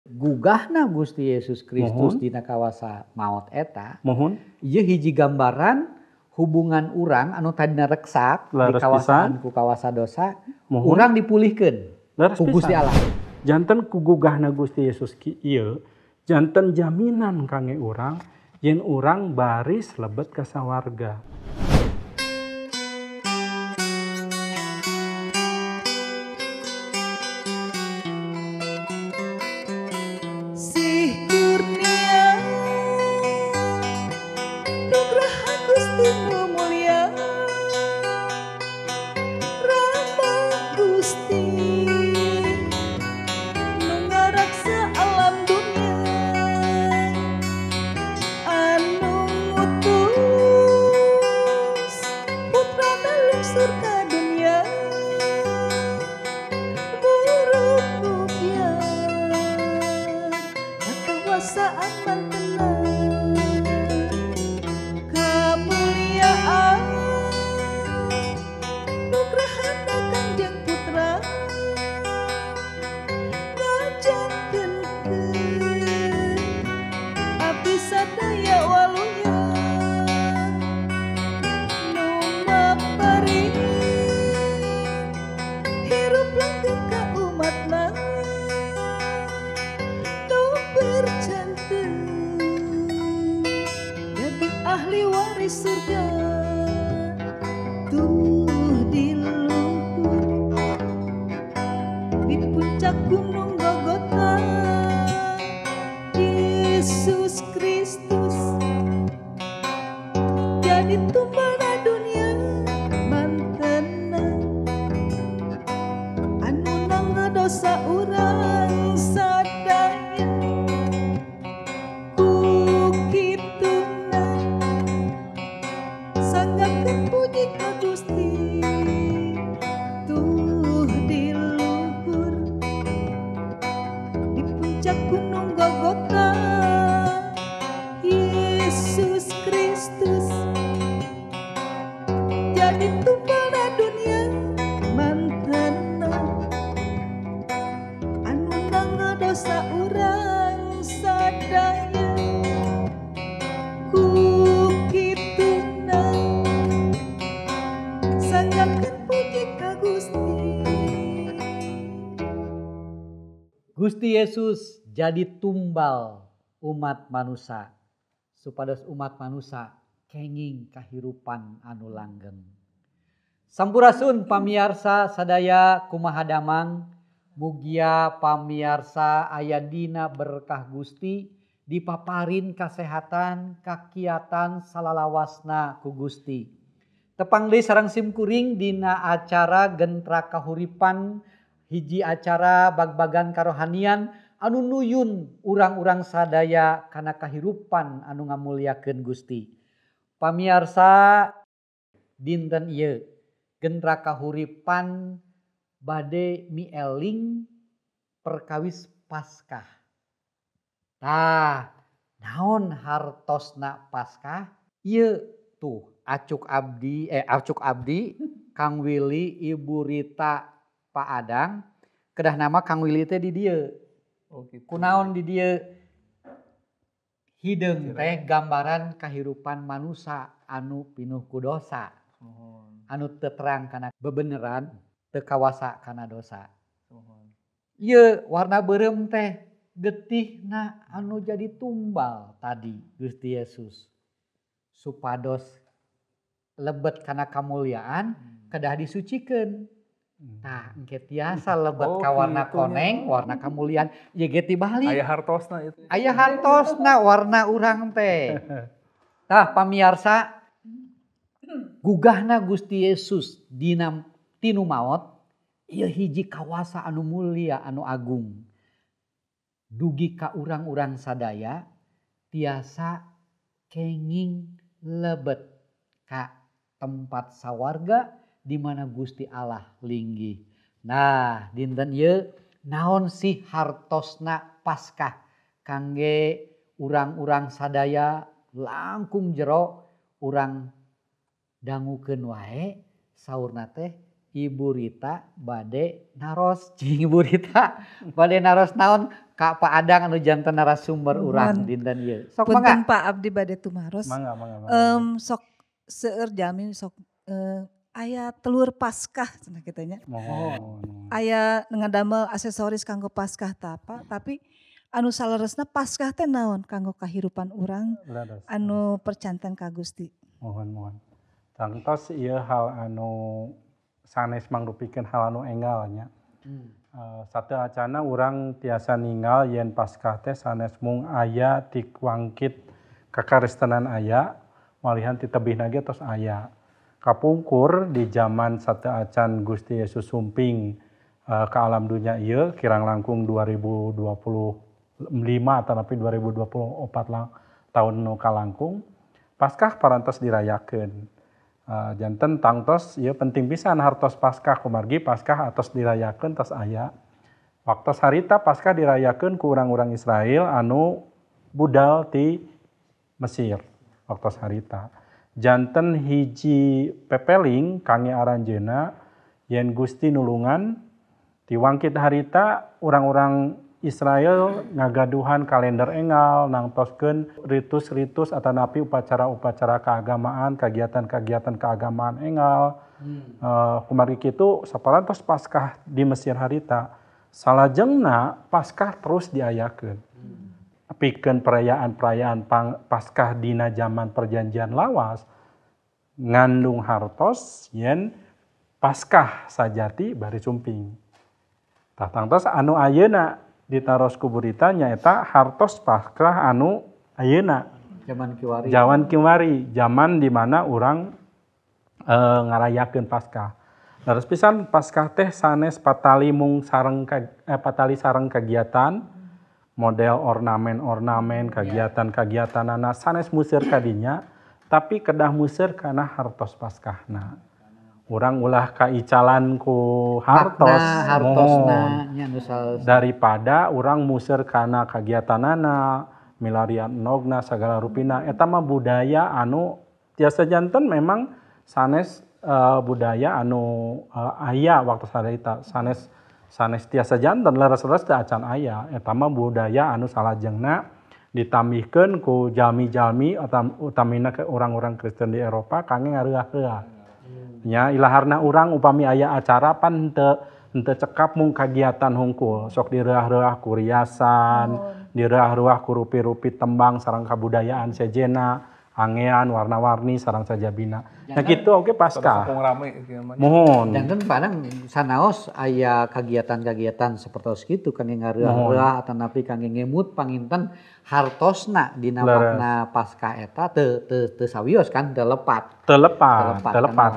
Gugahna Gusti Yesus Kristus Mohon. dina kawasa maot eta Mohon. ieu hiji gambaran hubungan urang anu tadina reksak di Laras kawasaan pisan. ku kawasa dosa Mohon. urang dipulihkeun Laras ku Gusti pisan. Allah. Janten ku gugahna Gusti Yesus ki ieu janten jaminan kangge urang yen urang baris lebet ka sawarga. Sih kurnia nugraha Gusti nu mulia Rama Gusti nu ngaraksa alam dunia anu ngutus putrana lungsur ka dunia buruk rupiah kekuasaan mantenan kemuliaan nugrahana Kangjeng Putra ngajengkeun abdi sadaya waluya nu maparing hirup langgeng ka umatna nu berjanten jadi ahli waris surga tuh di luhur di puncak gunung Golgota Yesus Kristus jadi tumbalna dunia mantena anu nangga dosa urang sadaya ku kituna sanggakeun puji ka Gusti tuh di luhur di puncak gunung Golgota Yesus Kristus jadi tumbalna dunia mantena anu nangga dosa urang sadaya ku kituna sanggakeun puji ka Gusti. Gusti Yesus jadi tumbal umat manusia supados umat manusia kenging kahirupan anu langgeng. Sampurasun pamiarsa sadaya kumaha damang mugia pamiarsa aya dina berkah Gusti dipaparin kasehatan kakiatan salalawasna ku Gusti. Tepang deui sareng simkuring dina acara Gentra Kahuripan hiji acara bag-bagan karohanian anu nuyun urang-urang sadaya kana kahirupan anu ngamuliakeun Gusti. Pamiarsa dinten ieu Gentra Kahuripan bade mieling perkawis Paskah. Tah, naon hartosna Paskah? Ieu tuh Acuk Abdi, Kang Willy, Ibu Rita, Pak Adang, kedah nama Kang Willy teh di dieu. Oh gitu. Kunaon di dieu? Hideung teh gambaran kahirupan manusia anu pinuh ku dosa. Anu teu terang kana bebeneran, teu kawasa kana dosa. Ieu warna beureum teh getihna anu jadi tumbal tadi Gusti Yesus. Supados lebet kana kamuliaan kedah disucikeun. Tah engke tiasa lebet ka warna koneng, warna kamuliaan, ieu ge tibalik. Aya hartosna itu. Aya hartosna warna urang teh. Tah pamiarsa gugahna Gusti Yesus dina tinu maot ieu hiji kawasa anu mulia anu agung. Dugi ka urang-urang sadaya tiasa kenging lebet ka tempat sawarga di mana Gusti Allah linggih. Nah, dinten ieu naon sih hartosna Paskah kangge urang-urang sadaya langkung jero urang dangukeun wae saurna teh Ibu Rita bade naros cing Ibu Rita bade naros naon Kak Pak Adang anu janten narasumber urang dinten ieu. Sok mangga. Punten Pak abdi bade tumaros. Mangga. Sok seueur jami sok aya telur Paskah cenah kitu nya. Aya ngadamel aksesoris kanggo Paskah tapi anu saleresna Paskah teh naon kanggo kahirupan urang anu percantan ka Gusti. Mohon. Tangtos ieu hal anu sanes mangrupikeun hal anu enggal nya. Sateacana urang tiasa ninggal yen Paskah teh sanes mung aya ti wangkit kakarestenan aya malihan ti tebihna ge tos aya. Kapungkur di zaman sateacan Gusti Yesus sumping ke alam dunia ieu kirang langkung 2025 atau napi 2024 tahun nu kalangkung Paskah parantos dirayakeun. Janten tangtos ieu penting pisan hartos Paskah kumargi Paskah atos dirayakeun tos aya. Waktu harita Paskah dirayakeun ku urang-urang Israel anu budal ti Mesir. Waktu harita. Janten hiji pepeling kangge aranjeuna yen Gusti nulungan ti wangkit harita urang-urang Israel ngagaduhan kalender enggal nangtoskeun ritus-ritus atanapi upacara-upacara keagamaan, kegiatan-kegiatan keagamaan enggal. Kumargi kitu saparantos Paskah di Mesir harita salajengna Paskah terus diayakeun. Pikeun perayaan-perayaan Paskah dina zaman perjanjian lawas ngandung hartos yen Paskah sajati bari sumping. Tah tangtos anu ayeuna ditaros ku Burita nyaeta hartos Paskah anu ayeuna zaman kiwari zaman di mana urang ngarayakeun Paskah. Leres pisan Paskah teh sanes patali sareng kegiatan model ornamen kegiatan-kegiatanana sanes museur kadinya tapi kedah museur kana hartos Paskahna. Urang ulah kaicalan ku hartosna daripada urang museur kana kagiatanana milarian nogna sagala rupina eta mah budaya anu tiasa janten memang sanes budaya anu aya waktu sarita sanes tiasa janten leres-leres teh acan aya eta mah budaya anu salajengna ditambihkeun ku jalmi-jalmi utamina ke orang-orang Kristen di Eropa kangge ngareah-reah. Nya ilaharna urang upami aya acara pan henteu cekap mung kagiatan hungkul sok direah-reah ku riasan, direah-reah ku rupi-rupi tembang sareng kabudayaan sejena, angean warna-warni sareng sajabina. Nah kitu oge Paskah. Mohon. Janten padang sanaos aya kagiatan-kagiatan sapertos kitu kangge ngareah-reah atanapi kangge ngemut panginten hartosna dina makna Paskah eta teu sawios kan teu lepat. Teu lepat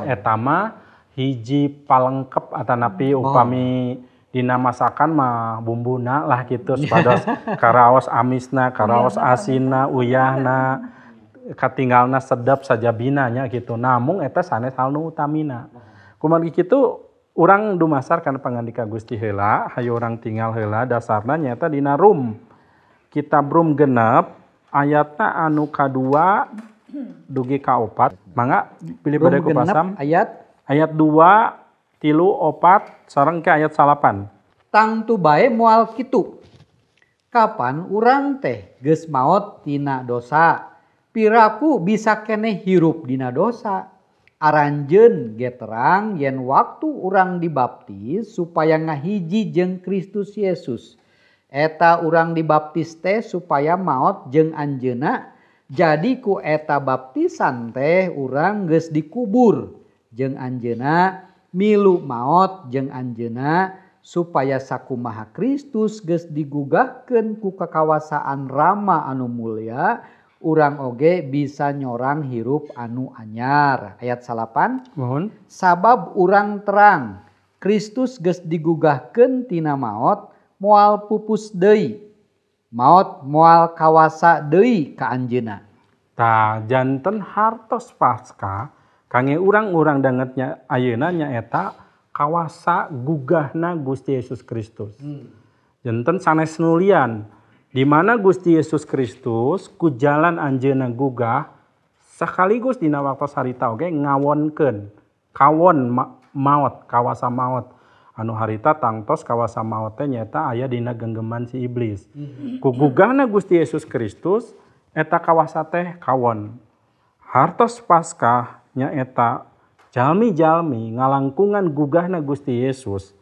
eta mah hiji palengkep atanapi upami dina masakan mah bumbuna lah kitu supados karaos amisna, karaos asinna, uyahna katinggalna sedap sajabina nya gitu. Namung eta sanes hal nu utamina. Kumaha kitu urang dumasar kana pangandika Gusti heula, hayu urang tinggal heula dasarna nyaeta dina Rum. Kitab Rum genep ayatna anu kadua dugi ka 4. Mangga pilih bade ku pasam. Ayat 2, 3, 4 sareng ke ayat 8. Tangtu bae moal kitu. Kapan urang teh geus maot tina dosa? Piraku bisa keneh hirup dina dosa. Aranjeun ge terang yen waktu urang dibaptis supaya ngahiji jeung Kristus Yesus. Eta urang dibaptis teh supaya maot jeung anjeunna. Jadi ku eta baptisan teh urang geus dikubur jeung anjeunna, milu maot jeung anjeunna supaya sakumaha Kristus geus digugahkeun ku kakawasaan Rama anu mulya. Urang oge bisa nyorang hirup anu anyar. Ayat 8. Mohon. Sabab urang terang Kristus geus digugahkeun tina maot moal pupus deui. Maot moal kawasa deui ka anjeunna. Tah janten hartos Paskah kangge urang-urang dangetnya ayeuna nyaeta kawasa gugahna Gusti Yesus Kristus. Janten sanes nulian di mana Gusti Yesus Kristus ku jalan anjeunna gugah sekaligus dina waktu sarita oge ngawonkeun kawon maut, kawasa maut. Anu harita tangtos kawasa maut teh nyata aya dina genggeman si iblis. Ku gugahna Gusti Yesus Kristus eta kawasa teh kawon. Hartos Paskah nya eta jalmi-jalmi ngalangkungan gugahna Gusti Yesus.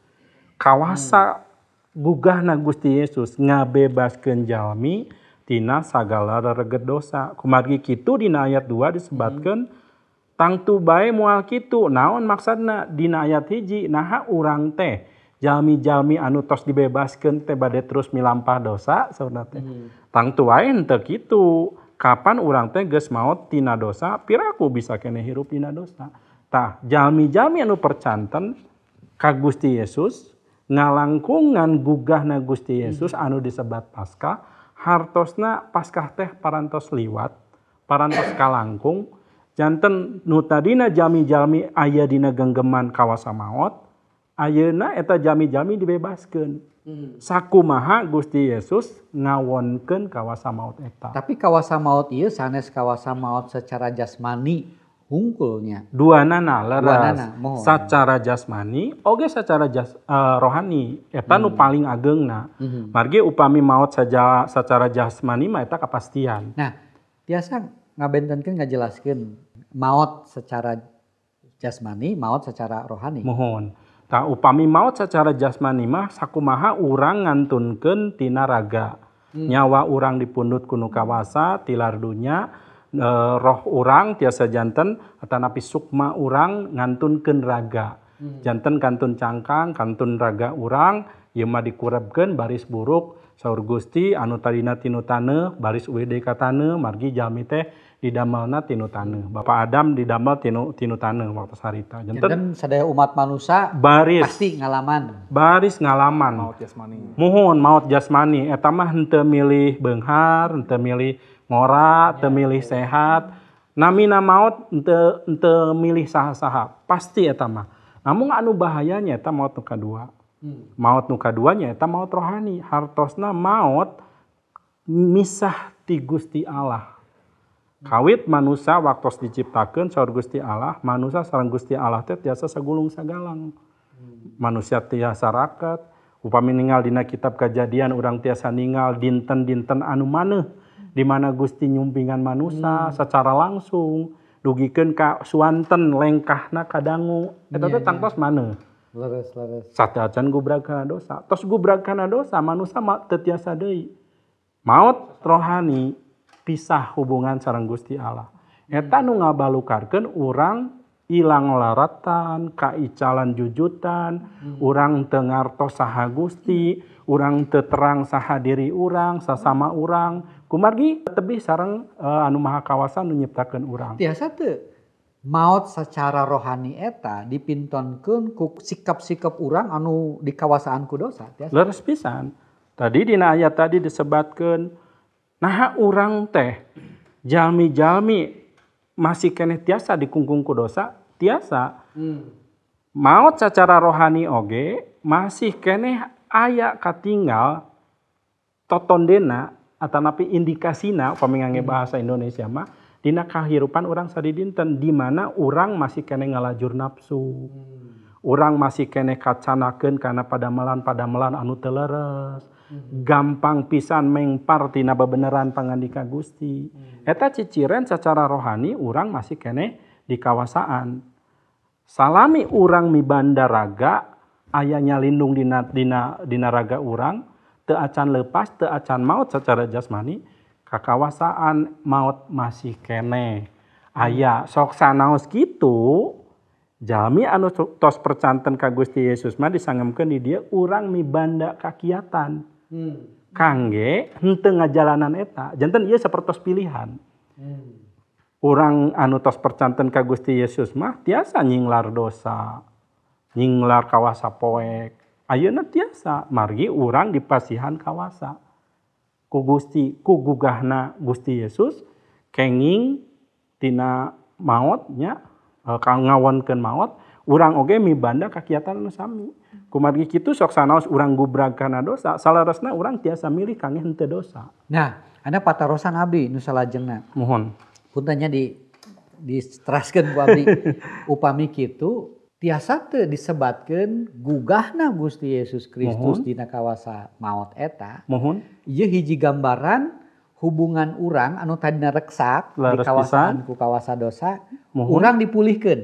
Kawasa gugahna Gusti Yesus ngabebaskeun jalmi tina sagala rereget dosa. Kumargi kitu dina ayat 2 disebutkeun tangtu bae moal kitu. Naon maksudna dina ayat 1 naha urang teh jalmi-jalmi anu tos dibebaskeun teh bade terus milampah dosa saudara teh. Tangtu wae henteu kitu. Kapan urang teh geus maot tina dosa, piraku bisa keneh hirup tina dosa. Tah jalmi-jalmi anu percanten ka Gusti Yesus ngalangkungan gugahna Gusti Yesus anu disebat Paskah, hartosna Paskah teh parantos liwat, parantos kalangkung, janten nu tadina jalmi-jalmi aya dina genggeman kawasa maot, ayeuna eta jalmi-jalmi dibebaskeun. Sakumaha Gusti Yesus ngawonkeun kawasa maot eta. Tapi kawasa maot ieu sanes kawasa maot secara jasmani hungkulnya. Duanana leres. Sacara jasmani oge sacara rohani eta nu paling ageungna. Margi upami maot saja secara jasmani mah eta kapastian. Nah, biasa ngabentenkeun ngajelaskeun maot secara jasmani, maot secara rohani. Mohon. Tah upami maot secara jasmani mah sakumaha urang ngantunkeun tina raga. Nyawa urang dipundut kuno kawasa tilar dunya, roh urang tiasa janten atanapi sukma urang ngantunkeun raga. Janten kantun cangkang, kantun raga urang, ieu mah dikurebkeun baris buruk saur Gusti anu tadina tinu taneuh baris UWD ka taneuh margi jalmi teh didamelna tinu taneuh. Bapak Adam didamel tinu taneuh waktu sarita. Janten sadaya umat manusia baris pasti ngalaman. Baris ngalaman. Maut jasmani. Muhun maut jasmani eta mah henteu milih beunghar, henteu milih ngora, henteu milih sehat. Namina maut henteu milih saha-saha. Pasti eta mah. Namun anu bahayanya eta maut nu kadua. Maut nu kaduanya eta maut rohani. Hartosna maut misah ti Gusti Allah. Kawit manusia waktu diciptakeun saur Gusti Allah, manusia sareng Gusti Allah teh tiasa sagulung sagalang. Manusia tiasa raket, upami ninggal dina kitab Kejadian urang tiasa ninggal dinten-dinten anu maneuh di mana Gusti nyumpingan manusia secara langsung dugikeun ka suanten lengkahna kadangu eta teh tangtos maneuh. Leres. Sateacan gubrag kana dosa. Tos gubrag kana dosa manusia teu tiasa deui. Maut rohani pisah hubungan sareng Gusti Allah. Eta nu ngabalukarkeun urang ilang laratan, kaicalan jujutan, urang teu ngartos saha Gusti, urang teu terang saha diri urang, sasama urang. Kumargi tebih sareng anu maha kawasa nu nyiptakeun urang. Tiasa teu maot secara rohani eta dipintonkeun ku sikap-sikap urang anu dikawasaan ku dosa. Leres pisan. Tadi dina ayat tadi disebatkeun naha urang teh jalmi-jalmi masih keneh tiasa dikungkung ku dosa, tiasa. Maot secara rohani oge masih keneh aya katinggal totondena atanapi indikasina upami ngangge bahasa Indonesia mah dina kahirupan urang sadidinten di mana urang masih keneh ngalajur nafsu. Urang masih keneh kacanakeun kana padamelan-padamelan anu teu leres. Gampang pisan mengpar tina bebeneran pangandika Gusti. Eta ciciren secara rohani urang masih keneh dikawasaan. Salami urang mibanda raga aya nyalindung dina raga urang teu acan leupas, teu acan maot secara jasmani, kakawasaan maot masih keneh. Aya sok sanaos kitu jalmi anu tos percanten ka Gusti Yesus mah disangemkeun di dieu urang mibanda kakiatan. Kangge henteu ngajalanan eta. Janten ieu sapertos pilihan. Urang anu tos percanten ka Gusti Yesus mah tiasa nyinglar dosa, nyinglar kawasa poek. Ayeuna tiasa margi urang dipasihan kawasa. Ku Gusti, ku gugahna Gusti Yesus kenging tina maot nya ngawonkeun maot, urang oge mibanda kakiatan anu sami. Kumargi kitu sok sanaos urang gubrag kana dosa, salaresna urang tiasa milih kangge henteu dosa. Nah, anda patarosan abdi nu salajengna. Mohon. Puntanya di stresskeun ku abdi. Upami kitu tiasa teu disebatkeun gugahna Gusti Yesus Kristus dina kawasa maot eta. Ieu hiji gambaran hubungan urang anu tadina reksak di kawasaan ku kawasa dosa, urang dipulihkeun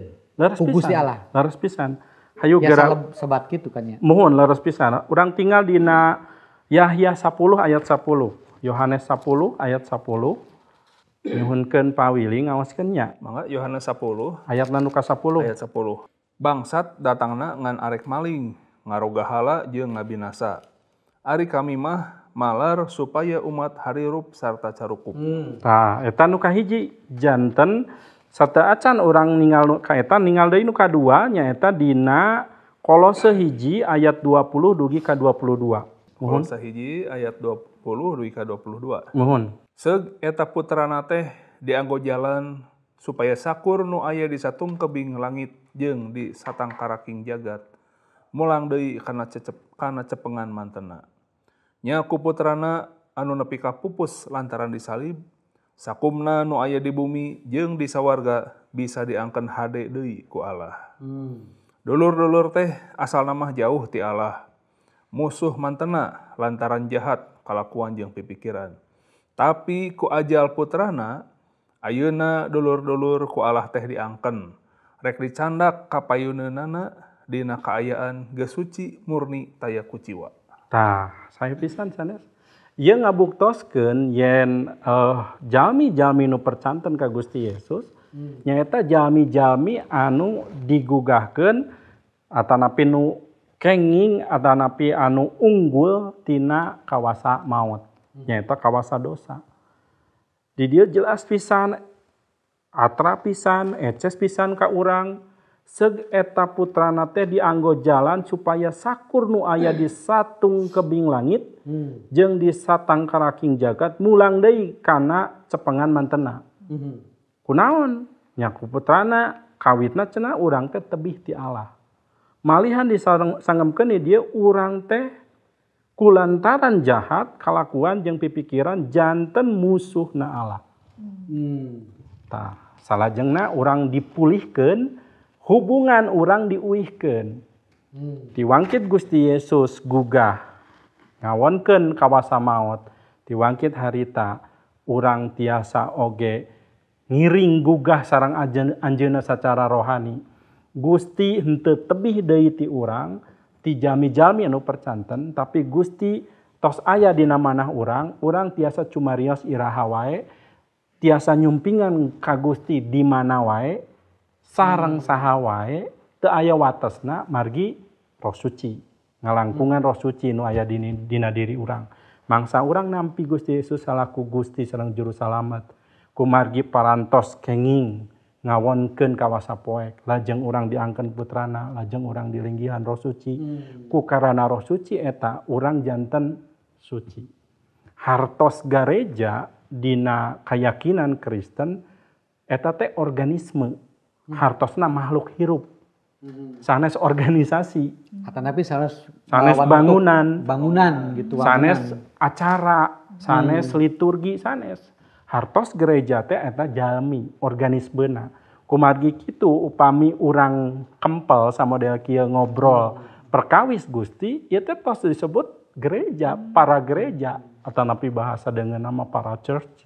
ku Gusti Allah. Leres pisan. Hayu geura sebat kitu kan nya. Mohon leres pisan. Urang tinggal dina Yahya 10 ayat 10. Yohanes 10 ayat 10. Nyuhunkeun pawili ngawaskeun nya. Mangga Yohanes 10 ayat nu ka 10. Ayat 10. Bangsat datangna ngan arek maling, ngaroga hala jeung ngabinasa. Ari kami mah malar supaya umat harirup sarta carukup. Tah, eta nu kahiji janten satea acan urang ningal ka eta ningal deui nu kadua nyaeta dina Kolose 1 ayat 20 dugi ka 22. Kolose 1 ayat 20 dugi ka 22. Mohon. Seug eta putrana teh dianggo jalan supaya sakur nu aya di satung kebing langit jeung di satangkaraking jagat mulang deui kana cepengan mantena. Nya ku putrana anu nepi ka pupus lantaran disalib, sakumna nu aya di bumi jeung di sawarga bisa diangkeun hade deui ku Allah. Dulur-dulur teh asalna mah jauh ti Allah. Musuh mantena lantaran jahat kalakuan jeung pipikiran. Tapi ku ajal putrana ayeuna dulur-dulur ku Allah teh diangken. Rek dicandak ka payuneunana dina kaayaan geus suci murni taya kuciwa. Tah, saya pisan sanes. Ieu ngabuktoskeun yen jalmi-jalmi nu percanten ka Gusti Yesus nyaeta jalmi-jalmi anu digugahkeun atanapi nu kenging atanapi anu unggul tina kawasa maut. Nyaeta kawasa dosa. Di dieu jelas pisan atra pisan, eces pisan ka urang, seug eta putrana teh dianggo jalan supaya sakur nu aya di satung kebing langit jeung di satangkaraking jagat mulang deui kana cepengan mantena. Kunaon? Nya ku putrana kawitna cenah urang teh tebih ti Allah. Malihan disangemkeun di dieu urang teh kulantaran jahat kalakuan jeung pipikiran janten musuhna Allah. Tah, salajengna urang dipulihkeun, hubungan urang diuihkeun. Diwangkit Gusti Yesus gugah ngawonkeun kawasa maut, diwangkit harita urang tiasa oge ngiring gugah sareng anjeunna sacara rohani. Gusti henteu tebih deui ti urang, ti jalmi-jalmi anu percanten, tapi Gusti tos aya dina manah urang tiasa cumarios iraha wae, tiasa nyumpingan ka Gusti di mana wae, sareng saha wae, teu aya watesna margi Roh Suci. Ngalangkungan Roh Suci nu aya dina diri urang. Mangsa urang nampi Gusti Yesus salaku Gusti sareng juru salamet, kumargi parantos kenging ngawonkeun kawasa poek, lajeng urang diangkeun putrana, lajeng urang dilinggihan Roh Suci. Ku karana Roh Suci eta urang janten suci. Hartos gareja dina keyakinan Kristen eta teh organisme, hartosna makhluk hirup. Sanes organisasi, atanapi sanes bangunan gitu, sanes acara, sanes liturgi, sanes. Hartos gereja teh eta jalmi, organismena. Kumargi kitu upami urang kempel samodel kieu ngobrol perkawis Gusti, ieu teh tos disebut gereja, para gereja, atanapi bahasa dengan nama para church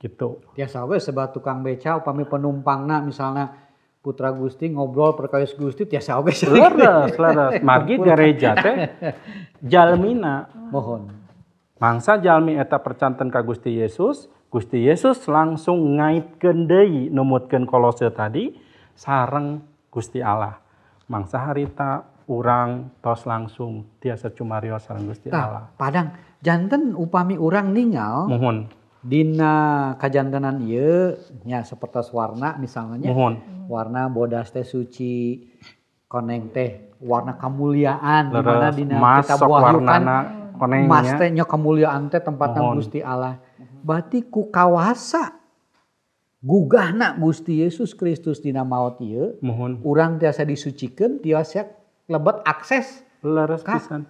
gitu. Tiasa we sebat tukang beca upami penumpangna misalnya putra Gusti ngobrol perkawis Gusti tiasa oge leres. Margi gereja teh jalmina. Mohon. Mangsa jalmi eta percanten ka Gusti Yesus langsung ngaitkeun deui numutkeun Kolose tadi sareng Gusti Allah. Mangsa harita urang tos langsung tiasa cumarios sareng Gusti Allah. Padang janten upami urang ningal. Mohon. Dina kajantenan ieu nya sapertos warna misalnya. Mohon. Warna bodas teh suci, koneng teh warna kemuliaan di mana dina kitab Wahyu kan emas teh nya kemuliaan teh tempatna Gusti Allah. Berarti ku kawasa gugahna Gusti Yesus Kristus dina maot ieu, urang tiasa disucikeun, tiasa lebet akses leres pisan.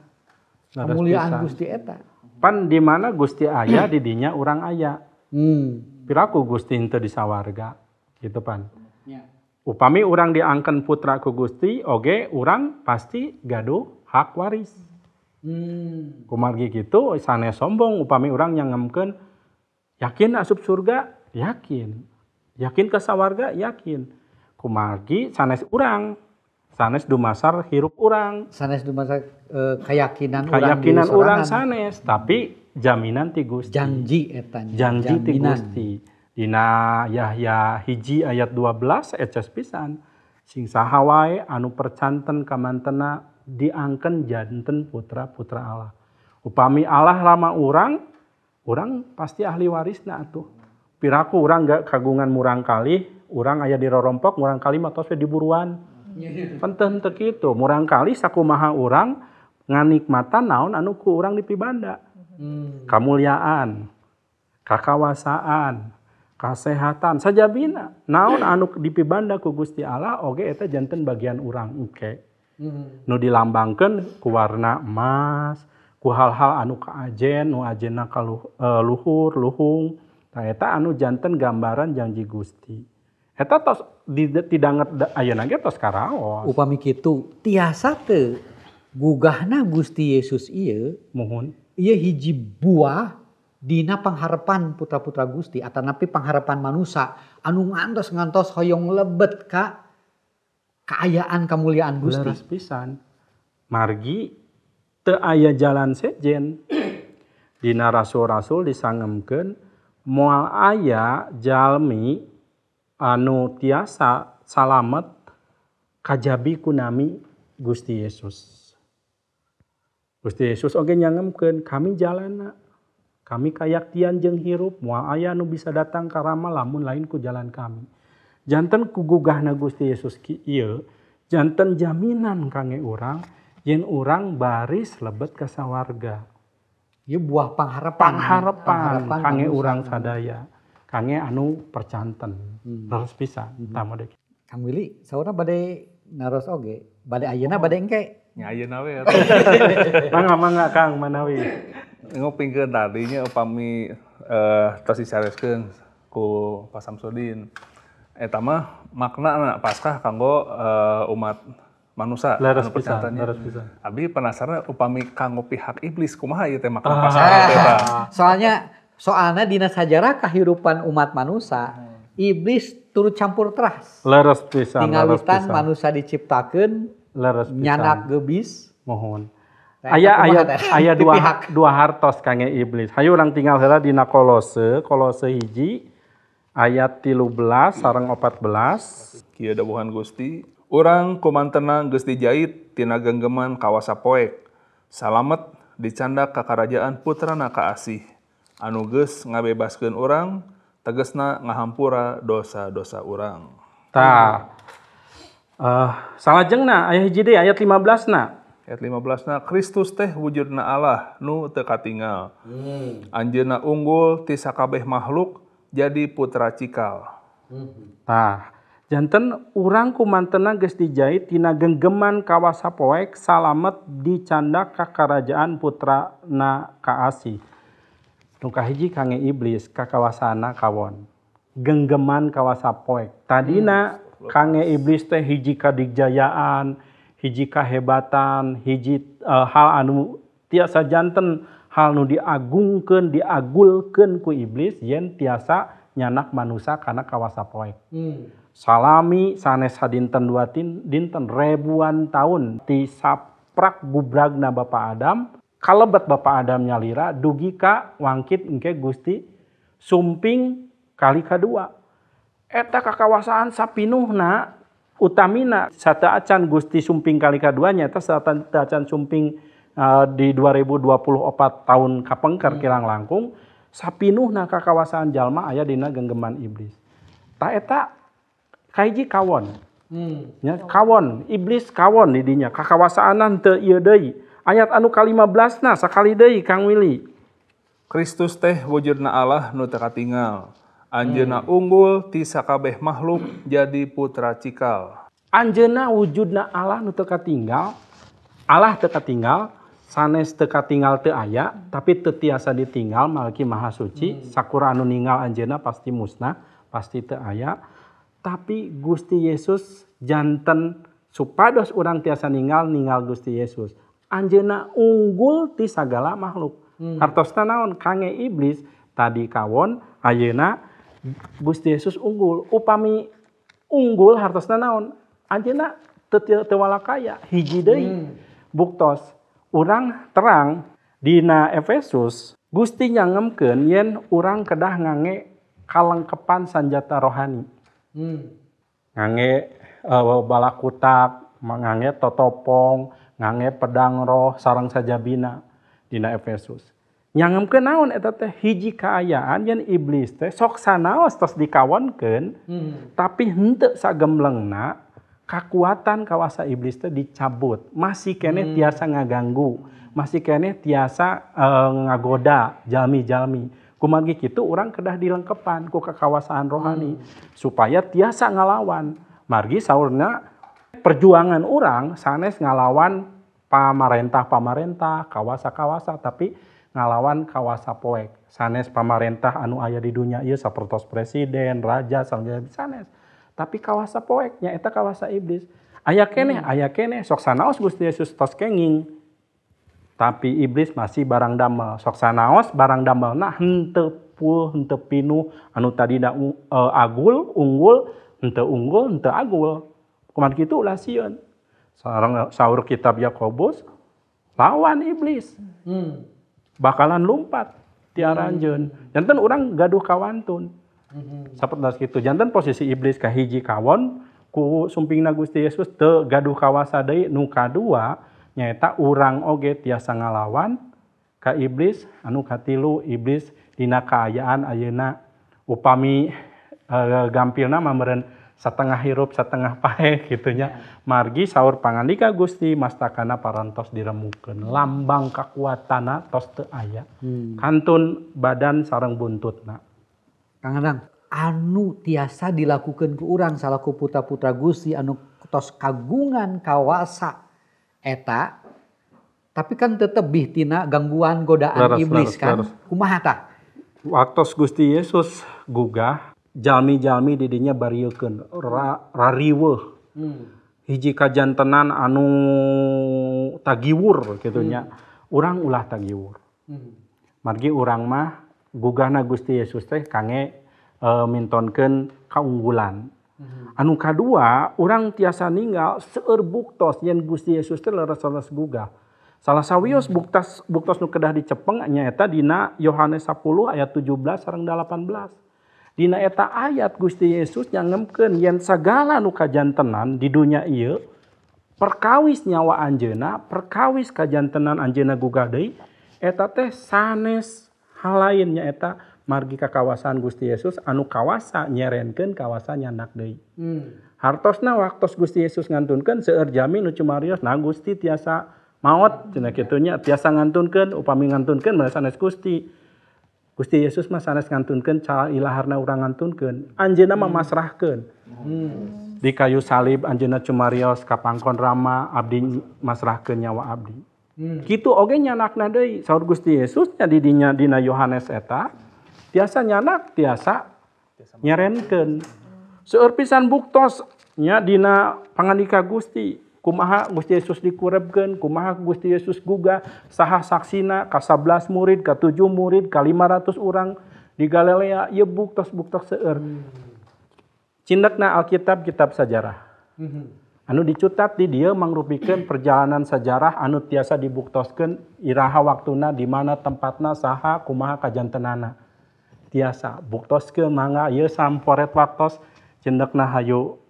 Kemuliaan Gusti eta. Pan di mana Gusti aya di dinya urang aya. Piraku Gusti henteu di sawarga gitu pan. Upami urang diangken putra ku Gusti, oge urang pasti gaduh hak waris. Kumargi gitu sanes sombong upami urang nyangemkeun yakin asup surga, yakin. Yakin ke sawarga, yakin. Kumargi sanes urang, sanes dumasar hirup urang. Sanes dumasar keyakinan urang sanes, tapi jaminan ti Gusti. Janji eta. Janji ti Gusti. Dina Yahya hiji ayat 12 eces pisan. Sing saha wae anu percanten ka mantena diangken janten putra-putra Allah. Upami Allah lama urang pasti ahli warisna atuh. Piraku urang gak kagungan murang kalih, urang aya di rorompok murang kalih matos we diburuan. Penteu teu kitu, murang kalih sakumaha urang nganikmatan naon anu ku urang dipibanda. Kamuliaan, kakawasaan, kasehatan, sajabina. Naon anu dipibanda ku Gusti Allah oge eta janten bagian urang engke. Nu dilambangkeun ku warna emas, ku hal-hal anu kaajen, nu ajenna ka luhur, luhung. Tah eta anu janten gambaran janji Gusti. Eta tos didanget ayeuna ge tos karaos. Upami kitu tiasa teu gugahna Gusti Yesus ieu Muhun. Ieu hiji buah dina pangharepan putra-putra Gusti atanapi pangharepan manusia anu ngantos hoyong lebet ka kaayaan kamuliaan Gusti. Leres pisan. Margi teu aya jalan sejen. Dina rasul-rasul disangemkeun moal aya jalmi anu tiasa salamet kajabi ku nami Gusti Yesus. Gusti Yesus oge nyangemkeun kami jalanna. Kami kayaktian jeung hirup moal aya anu bisa datang ka Rama lamun lain ku jalan kami. Janten ku gugahna Gusti Yesus ieu janten jaminan kangge urang yen urang baris lebet ka sawarga. Ieu buah pangharepan kangge urang sadaya. Kangge anu percanten. Terus pisan tah mode. Kang Willy saurna bade naros oge, bade ayeuna bade engke. Nya ayeuna we. Mangga Kang Manawi. Ngopingkeun tadinya upami tos disareskeun ku Pak Samsudin. Eta mah makna Paskah kanggo umat manusia Leres anu pisan. Abi penasaran upami kanggo pihak iblis kumaha ieu teh makna Paskah. Soalnya dina sajarah kahirupan umat manusia iblis turut campur teras. Leres pisan. Tingawitan manusia diciptakeun nyanak gebis. Mohon. Aya dua hartos kangge iblis. Hayu urang tinggal heula dina Kolose hiji ayat 13 sareng 14. Kieu dawuhan Gusti, urang kumantena geus dijait tina genggeman kawasa poek. Salamet dicandak ka karajaan putrana kaasih. Anu geus ngabebaskeun urang, tegesna ngahampura dosa-dosa urang. Tah. Salajengna aya hiji deui ayat 15na. Ayat 15na Kristus teh wujudna Allah nu teu katingal. Anjeunna unggul ti sakabeh makhluk jadi putra cikal. Tah, janten urang kumantena geus dijait tina genggeman kawasa poek salamet dicandak ka karajaan putrana kaasih. Nu kahiji kangge iblis kakawasaana kawon. Genggeman kawasa poek. Tadina kangge iblis teh hiji kadigjayaan, hiji kahebatan, hiji hal anu tiasa janten hal nu diagungkeun, diagulkeun ku iblis yen tiasa nyanak manusia kana kawasa poek. Salami sanes sadinten dua dinten ribuan tahun ti saprak bubragna Bapa Adam, kalebet Bapa Adam nyalira dugi ka wangkit engke Gusti sumping kali kadua. Eta kakawasaan sapinuhna utamina sata acan Gusti sumping kali kaduanya eta sata acan sumping di 2024 tahun kapengker kirang langkung sapinuhna kakawasaan jalma aya dina genggeman iblis. Tah eta kahiji kawon. Nya kawon, iblis kawon di dinya kakawasaanan teu ieu deui. Ayat anu ka-15na sakali deui Kang Willy. Kristus teh wujudna Allah nu teu katingal. Anjeunna unggul ti sakabeh makhluk jadi putra cikal. Anjeunna wujudna Allah nu teu katinggal. Allah teu katinggal, sanes teu katinggal teu aya, tapi teu tiasa ditinggal malaki maha suci. Sakura anu ninggal anjeunna pasti musnah, pasti teu aya. tapi Gusti Yesus janten supados urang tiasa ninggal Gusti Yesus. Anjeunna unggul ti sagala makhluk. Hartosna naon? Kange iblis tadi kawon, ayeuna Gusti Yesus unggul. Upami unggul hartosna naon? Anjeunna teu walakaya, hiji deui. Buktos urang terang dina Efesus Gusti nyangemkeun yen urang kedah ngange kalengkepan sanjata rohani. Ngange balakutak, ngange totopong, ngange pedang roh sareng sajabina dina Efesus. Nyangemkeun naon eta teh? Hiji kaayaan yen iblis teh sok sanaos tos dikawonkeun, tapi henteu sagemlengna kakuatan kawasa iblis teh dicabut. Masih keneh tiasa ngaganggu, masih keneh tiasa ngagoda jalmi-jalmi. Kumargi kitu urang kedah dilengkepan ku kakawasaan rohani supaya tiasa ngalawan. Margi saurna perjuangan urang sanes ngalawan pamarentah, kawasa-kawasa, tapi ngalawan kawasa poek. Sanes pamarentah anu aya di dunia ieu sapertos presiden, raja, sanes. Tapi kawasa poek nya eta kawasa iblis. Aya keneh sok sanaos Gusti Yesus tos kenging. Tapi iblis masih barang damel. Sok sanaos barang damelna henteu pul, henteu pinuh, anu tadina unggul, henteu agul. Kumaha kitu ulah sieun. Sareng saur kitab Yakobus lawan iblis. Bakalan lumpat ti aranjeun. Janten urang gaduh kawantun. Sapertos kitu. Janten posisi iblis kahiji kawon ku sumpingna Gusti Yesus teu gaduh kawasa deui. Nu kadua nyaeta urang oge tiasa ngalawan ka iblis. Anu katilu iblis dina kaayaan ayeuna upami gampilna mah meureun satengah hirup satengah paeh gitunya. Margi saur pangandika Gusti mastakana parantos diremukeun. Lambang kakuatanna tos teu aya. Kantun badan sareng buntutna. Kang Adang, anu tiasa dilakukeun ku urang salaku putra-putra Gusti anu tos kagungan kawasa eta, tapi kan tetep bihtina gangguan godaan iblis kan. Kumaha tah? Waktos Gusti Yesus gugah jalmi-jalmi di dinya bariekeun rariweuh. Hiji kajantenan anu tagiwur kitu nya. Urang ulah tagiwur. Margi urang mah gugahna Gusti Yesus teh kange mintonkeun kaunggulan. Anu kadua urang tiasa ninggal seueur buktos yen Gusti Yesus teh leres-leres gugah. Salah sawios buktos nu kedah dicepeng nyaeta dina Yohanes 10 ayat 17 sareng 18. Dina eta ayat Gusti Yesus nyangemkeun yen sagala nu kajantenan di dunia ieu perkawis nyawa anjeunna, perkawis kajantenan anjeunna gugah deui, eta teh sanes halain nyaeta margi kakawasaan Gusti Yesus anu kawasa nyerenkeun kawasa nyandak deui. Hartosna waktos Gusti Yesus ngantunkeun seueur jami nu cumarios, nah Gusti tiasa maot cenah kitu nya, tiasa ngantunkeun upami ngantunkeun mah sanes Gusti. Gusti Yesus mah sanes ngantunkeun cara ilaharna urang ngantunkeun. Anjeunna mah masrahkeun. Di kayu salib anjeunna cumarios ka pangkon Rama, abdi masrahkeun nyawa abdi. Kitu oge nyanakna deui. Saur Gusti Yesus nya di dinya dina Yohanes eta tiasa nyanak, tiasa nyerenkeun. Seueur pisan buktos nya dina pangandika Gusti. Kumaha Gusti Yesus dikurebkeun, kumaha Gusti Yesus gugah, saha saksina ka 11 murid, ka 7 murid, ka 500 urang di Galilea, ieu buktos-buktos seueur. Cindekna Alkitab kitab sajarah. Anu dicutat di dieu mangrupikeun perjalanan sejarah anu tiasa dibuktoskeun iraha waktuna di mana tempatna saha kumaha kajantenana. Tiasa buktoskeun mangga ieu samporet waktos cindekna hayu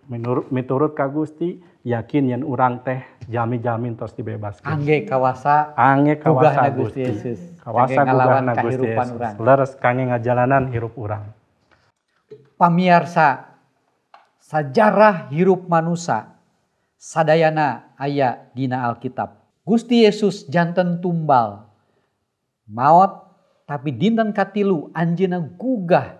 miturut ka Gusti yakin yen urang teh jalmi-jalmi tos dibebaskeun. Angge kawasa Gusti Yesus. Kawasa gugahna Gusti Yesus. Leres kange ngajalanan hirup urang. Pamiarsa, sajarah hirup manusia sadayana aya dina Alkitab. Gusti Yesus janten tumbal maot tapi dinten katilu anjeunna gugah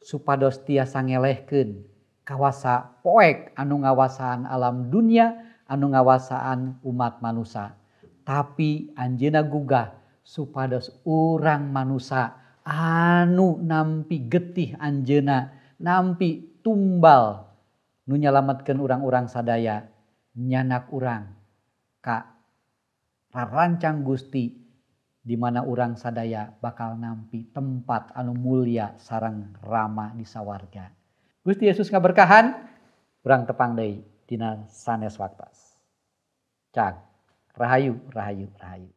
supados tiasa ngelehkeun kawasa poek anu ngawasaan alam dunia, anu ngawasaan umat manusia. Tapi anjeunna gugah supados urang manusia anu nampi getih anjeunna, nampi tumbal nu nyalametkeun urang-urang sadaya nyanak urang ka rarancang Gusti di mana urang sadaya bakal nampi tempat anu mulia sareng rama di sawarga. Gusti Yesus ngaberkahan, urang tepang deui dina sanes waktos. Cak, rahayu, rahayu, rahayu.